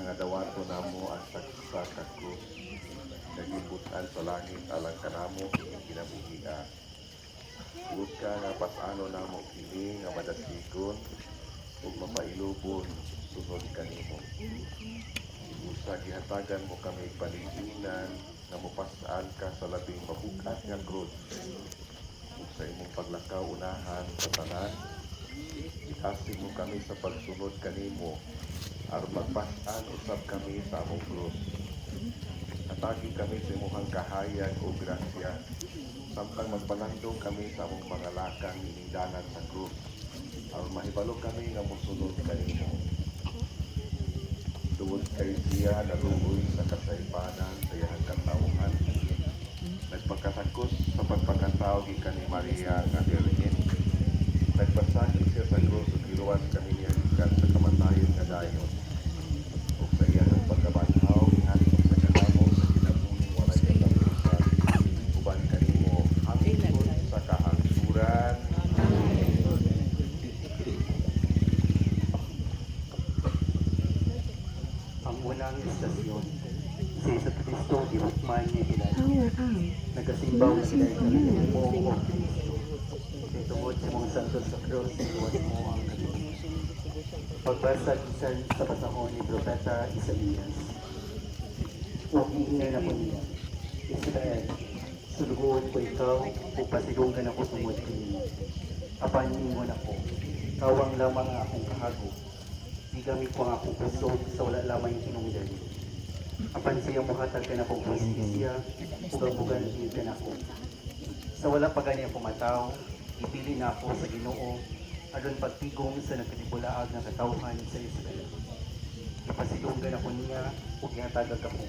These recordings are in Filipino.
nga dawato namo ang saksa ka krus. Nagibutan sa langit alang kanamo ining kinabuhia. Buot ka nga pasano namo kini nga madasigon ug mapailubon sunod kanimo. Usa gihatagan mo kami paliginan nga mopasaan ka sa labing mabukat nga krus. Ug sa imong paglakaw unahan sa tanan, itasig mo kami sa pagsunod kanimo aron magpas-an usab kami sa among krus. Atagi kami sa imong kahayag o grasya samtang magpalandong kami sa among mga lakang inindanan sa krus aron mahibalo kami nga mosunod kanimo. Tungod kay siya naluoy sa kasaypanan sa iyang katawhan, nagpakasakos sa pagpakatao gikan ni Maria nga Birhen. Nagpasakit siya sa krus ug giluwas kami niya gikan sa kamatayon nga dayon. Ug sa iyang pagkabanhaw gihalin sa kanamo sa kinabuhi walay katapusan uban kanimo hangtod sa kahangsuran. Ang unang istasyon, si Yesu Cristo gihukman niya hilal. Nagasimbaw na sila ikalimang mo o kay tungod sa mga santo sa krus, iwan mo ang kalimutan. Pagbasa bisan sa pasahon ni Propeta Isaías. O iingay na po niya, Israel, sulugoon ko ikaw, upasigungan ako tungod kanimo. Apaningon ako, kawang lamang ang akong kahago. Di gamit ko ang akong puso sa wala lamang yung hinungdan. Apan siya muhatag ka na kong justisya, ugang-ugan ka na ko. Sa wala pa ganyan pumataw, ipili na ako sa Ginoo, aron pagtigong sa nagkatibulaag ng katawhan sa Israel. Ipasilunggan ako niya, ug ihatagag ako.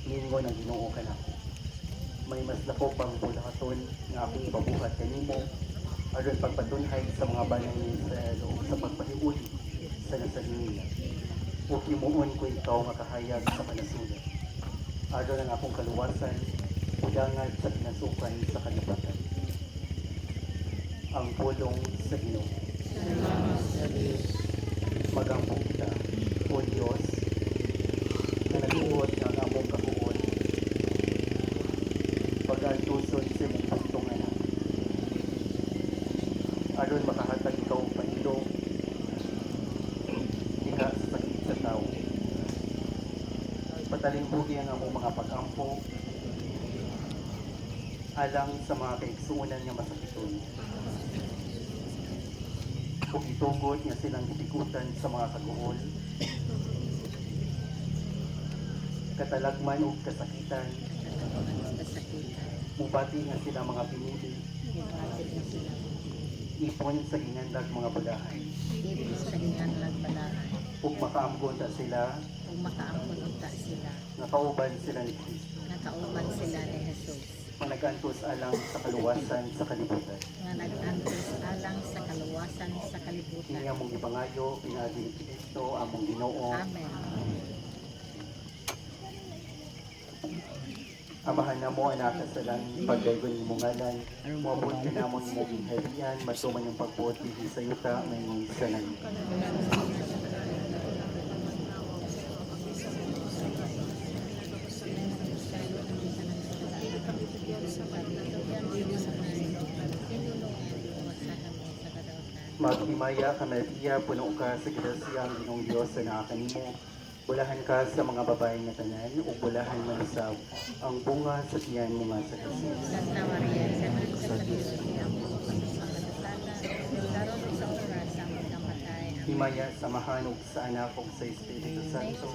Ningon ang Ginoo ka na ko. May mas dako pang bulahaton nga akong ipabuhat kanimo, aron pagpatunhay sa mga banay ni Israel o sa pagpahiuli sa nasaliniya. Ug himuon ko ikaw makahayag sa panasulat. Aron ang akong kaluwasan, udangad sa pinasukan sa kalibatan. Ang pulong sa Ginoo. Magambong kita, O Diyos, na nagbuot ng among kabuon. Pag-antuson sa imong pagtong anak. Aron makahatag ikaw ang pailong, diha sa sakit sa tao. Patalingbugi ang among mga pag-ampo, alang sa mga kaigsuunan nga masakiton. Kung itugod nga silang gitikutan sa mga kaguhol, katalagman o kasakitan, mubati nga sila mga pinili, ipon sa gingandag mga balahay, ug makaamgon ta sila, nakauban sila ni Kristo, ni Jesus, nga nag-antos alang sa kaluwasan sa kalibutan. Ini among ibangayo, pinagi ni Kristo, among Ginoo. Amen. Amahan na mo, anak sa langit, pagdaygon ni mong ngalan, muabot ka na mo ni mong inherian, masuman yung pagbuot dito sa yuta, may mong sa langit. Maghimaya ka Maria, puno ka sa grasya ang Ginoong Diyos sa nakakanimo. Bulahan ka sa mga babae na tanan, o bulahan man sa ang bunga sa tiyan mo nga sa Jesus. Santa Maria, sa Diyos, daron sa oras sa aming namatay. Himaya sa mahanog sa anak o sa Espiritu Santo.